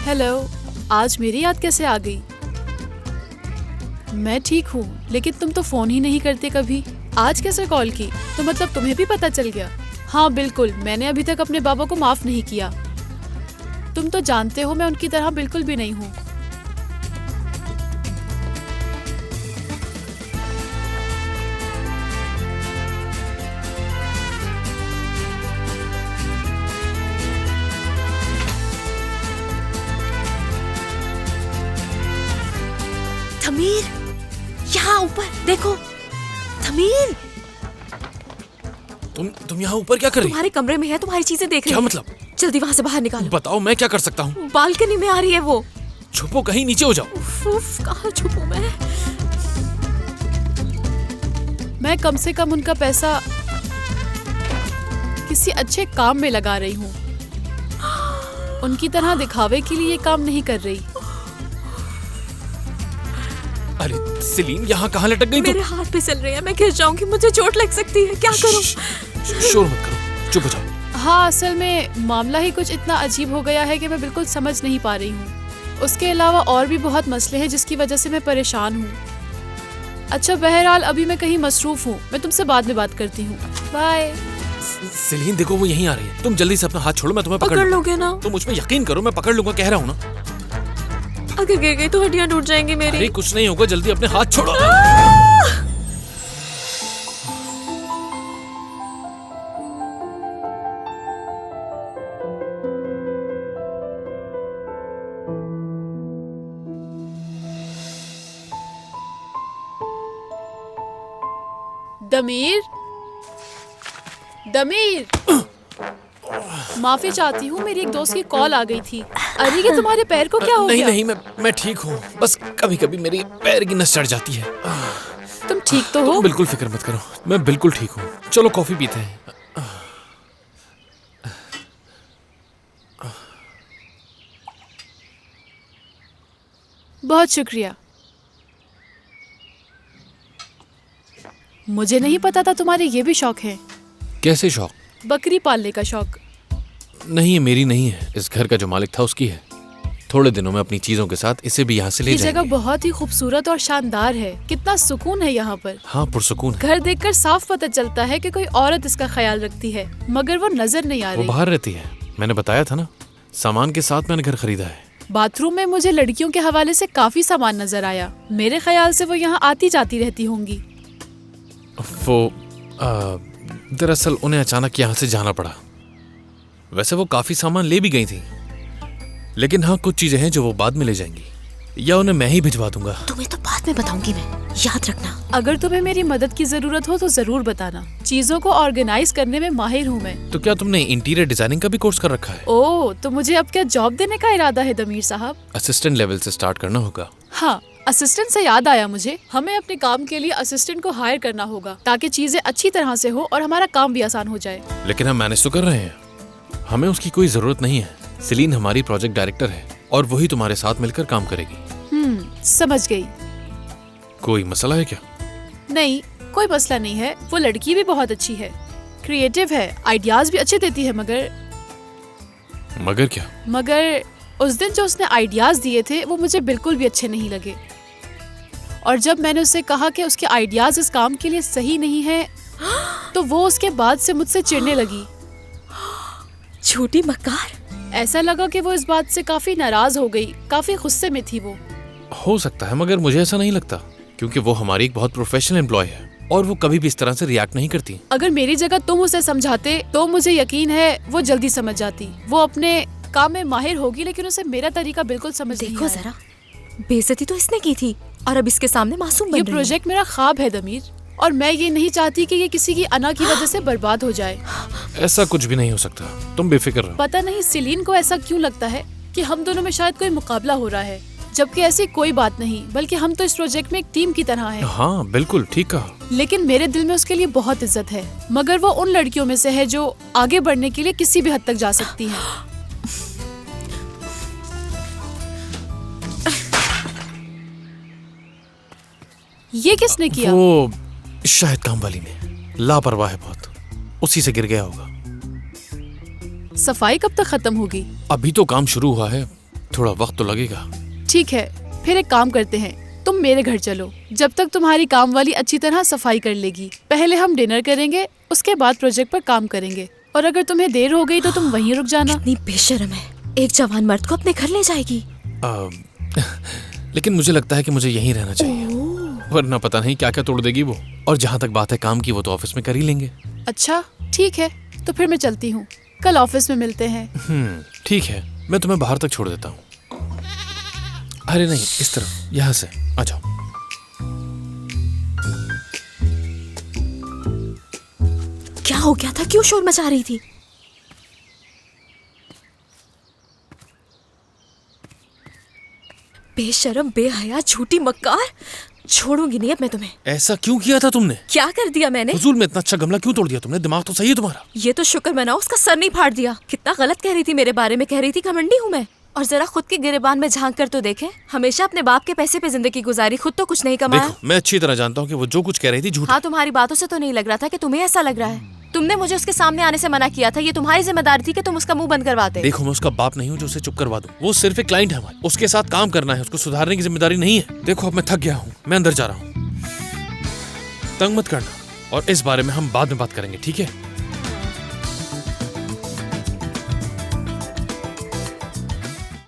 Hello, आज मेरी याद कैसे आ गई? मैं ठीक हूँ, लेकिन तुम तो फोन ही नहीं करते कभी। आज कैसे कॉल की? तो मतलब तुम्हें भी पता चल गया? हाँ बिल्कुल, मैंने अभी तक अपने बाबा को माफ नहीं किया। तुम तो जानते हो मैं उनकी तरह बिल्कुल भी नहीं हूँ। थमीर, यहाँ ऊपर देखो। थमीर, तुम यहाँ ऊपर क्या कर रही? तुम्हारे कमरे में है, तुम्हारी चीजें देख रही क्या है। मतलब? जल्दी वहाँ से बाहर निकालो। बताओ मैं क्या कर सकता हूँ? बालकनी में आ रही है वो। छुपो, कहीं नीचे हो जाओ। उफ, कहाँ छुपूं मैं कम से कम उनका पैसा किसी अच्छे काम में लगा रही हूँ। उनकी तरह दिखावे के लिए ये काम नहीं कर रही। अरे सेलीन, यहाँ कहाँ लटक गई? मेरे हाथ फिसल रहे हैं, मैं गिर जाऊंगी, मुझे चोट लग सकती है, क्या करूं? शोर मत करो, चुप हो जाओ। हाँ, असल में मामला ही कुछ इतना अजीब हो गया है कि मैं बिल्कुल समझ नहीं पा रही हूँ। उसके अलावा और भी बहुत मसले हैं जिसकी वजह से मैं परेशान हूँ। अच्छा, बहरहाल अभी मैं कहीं मसरूफ हूँ, मैं तुमसे बाद में बात करती हूँ। बाय। सेलीन देखो, वो यहीं आ रही है। तुम जल्दी से अपना हाथ छोड़ो, मैं तुम्हें पकड़ लोगे ना? तुम मुझ पे यकीन करो, मैं पकड़ लूंगा, कह रहा हूँ ना। अगर गिर गई तो हड्डियां टूट जाएंगी मेरी। अरे कुछ नहीं होगा, जल्दी अपने हाथ छोड़ो। दमीर, दमीर, माफी चाहती हूँ, मेरी एक दोस्त की कॉल आ गई थी। अरे ये तुम्हारे पैर को क्या हो नहीं गया? नहीं, मैं ठीक हूँ, बस कभी कभी मेरी पैर की नस चढ़ जाती है। तुम ठीक तो हो? तुम बिल्कुल फिक्र मत करो, मैं बिल्कुल ठीक हूँ। चलो कॉफी पीते हैं। बहुत शुक्रिया। मुझे नहीं पता था तुम्हारे ये भी शौक है। कैसे शौक? बकरी पालने का शौक। नहीं, ये मेरी नहीं है, इस घर का जो मालिक था उसकी है। थोड़े दिनों में अपनी चीजों के साथ इसे भी यहाँ से ले ये जाएंगे। जगह बहुत ही खूबसूरत और शानदार है। कितना सुकून है यहाँ पर। हाँ, पुरसुकून है। घर देखकर साफ पता चलता है कि कोई औरत इसका ख्याल रखती है, मगर वो नजर नहीं आ वो रही। बाहर रहती है, मैंने बताया था ना। सामान के साथ मैंने घर खरीदा है। बाथरूम में मुझे लड़कियों के हवाले से काफी सामान नजर आया। मेरे ख्याल से वो यहाँ आती जाती रहती होंगी। वो दरअसल उन्हें अचानक यहाँ से जाना पड़ा। वैसे वो काफी सामान ले भी गई थी, लेकिन हाँ, कुछ चीजें हैं जो वो बाद में ले जाएंगी, या उन्हें मैं ही भिजवा दूंगा। तुम्हें तो बाद में बताऊंगी मैं, याद रखना। अगर तुम्हें मेरी मदद की जरूरत हो तो जरूर बताना। चीजों को ऑर्गेनाइज करने में माहिर हूँ मैं। तो क्या तुमने इंटीरियर डिजाइनिंग का भी कोर्स कर रखा है? ओह, तो मुझे अब क्या जॉब देने का इरादा है दमीर साहब? असिस्टेंट लेवल से स्टार्ट करना होगा। हाँ, असिस्टेंट से याद आया मुझे, हमें अपने काम के लिए असिस्टेंट को हायर करना होगा ताकि चीजें अच्छी तरह से हो और हमारा काम भी आसान हो जाए। लेकिन हम मैनेज तो कर रहे हैं, हमें उसकी कोई जरूरत नहीं है। सेलीन हमारी प्रोजेक्ट डायरेक्टर है और वही तुम्हारे साथ मिलकर काम करेगी। समझ गई। कोई मसला है क्या? नहीं, कोई मसला नहीं है। वो लड़की भी बहुत अच्छी है, क्रिएटिव है, आइडियाज भी अच्छे देती है। मगर क्या? मगर उस दिन जो उसने आइडियाज दिए थे वो मुझे बिल्कुल भी अच्छे नहीं लगे। और जब मैंने उससे कहा कि उसके आइडियाज इस काम के लिए सही नहीं है, तो वो उसके बाद से मुझसे चिढ़ने लगी। झूठी मक्कार। ऐसा लगा कि वो इस बात से काफी नाराज हो गई, काफी गुस्से में थी वो। हो सकता है, मगर मुझे ऐसा नहीं लगता, क्योंकि वो हमारी एक बहुत प्रोफेशनल एम्प्लॉय है और वो कभी भी इस तरह से रिएक्ट नहीं करती। अगर मेरी जगह तुम उसे समझाते तो मुझे यकीन है वो जल्दी समझ जाती। वो अपने काम में माहिर होगी, लेकिन उसे मेरा तरीका बिल्कुल समझ नहीं देखो आया। जरा, बेइज्जती तो इसने की थी और अब इसके सामने मासूम बन ये रही है। प्रोजेक्ट मेरा ख्वाब है दमीर, और मैं ये नहीं चाहती कि ये किसी की अना की वजह से बर्बाद हो जाए। ऐसा कुछ भी नहीं हो सकता, तुम बेफिक्र रहो। पता नहीं सेलीन को ऐसा क्यों लगता है कि हम दोनों में शायद कोई मुकाबला हो रहा है, जबकि ऐसी कोई बात नहीं, बल्कि हम तो इस प्रोजेक्ट में एक टीम की तरह हैं। हाँ बिल्कुल ठीक कहा। लेकिन मेरे दिल में उसके लिए बहुत इज्जत है, मगर वो उन लड़कियों में से है जो आगे बढ़ने के लिए किसी भी हद तक जा सकती हैं। ये किसने किया? वो शायद काम वाली ने, लापरवाह है बहुत, उसी से गिर गया होगा। सफाई कब तक खत्म होगी? अभी तो काम शुरू हुआ है, थोड़ा वक्त तो लगेगा। ठीक है, फिर एक काम करते हैं, तुम मेरे घर चलो। जब तक तुम्हारी काम वाली अच्छी तरह सफाई कर लेगी। पहले हम डिनर करेंगे, उसके बाद प्रोजेक्ट पर काम करेंगे। और अगर तुम्हें देर हो गई तो तुम वहीं रुक जाना। कितनी बेशर्म है, एक जवान मर्द को अपने घर ले जाएगी। लेकिन मुझे लगता है कि मुझे यहीं रहना चाहिए, वरना पता नहीं क्या क्या तोड़ देगी वो। और जहाँ तक बात है काम की, वो तो ऑफिस में कर ही लेंगे। अच्छा ठीक है, तो फिर मैं चलती हूँ, कल ऑफिस में मिलते हैं। ठीक है, मैं तुम्हें बाहर तक छोड़ देता हूँ। अरे नहीं, इस तरफ, यहाँ से आ जाओ। क्या हो गया था, क्यों शोर मचा रही थी? बेशर्म, बेहया, झूठी मक्कार, छोड़ूंगी नहीं अब मैं तुम्हें। ऐसा क्यों किया था तुमने? क्या कर दिया मैंने? फजूल में इतना अच्छा गमला क्यों तोड़ दिया तुमने? दिमाग तो सही है तुम्हारा। ये तो शुक्र मनाओ उसका सर नहीं फाड़ दिया। कितना गलत कह रही थी मेरे बारे में, कह रही थी घमंडी हूँ मैं। और जरा खुद के गिरेबान में झांक कर तो देखे, हमेशा अपने बाप के पैसे पे जिंदगी गुजारी, खुद तो कुछ नहीं कमाया। देखो, मैं अच्छी तरह जानता हूँ कि वो जो कुछ कह रही थी झूठ। हाँ, तुम्हारी बातों से तो नहीं लग रहा था कि तुम्हें ऐसा लग रहा है। तुमने मुझे उसके सामने आने से मना किया था, ये तुम्हारी जिम्मेदारी थी कि तुम उसका मुंह बंद करवाते। देखो, मैं उसका बाप नहीं हूँ जो उसे चुप करवा दूं। वो सिर्फ एक क्लाइंट है हमारा, उसके साथ काम करना है, उसको सुधारने की जिम्मेदारी नहीं है। देखो, अब मैं थक गया हूँ, मैं अंदर जा रहा हूँ। तंग मत करना, और इस बारे में हम बाद में बात करेंगे, ठीक है?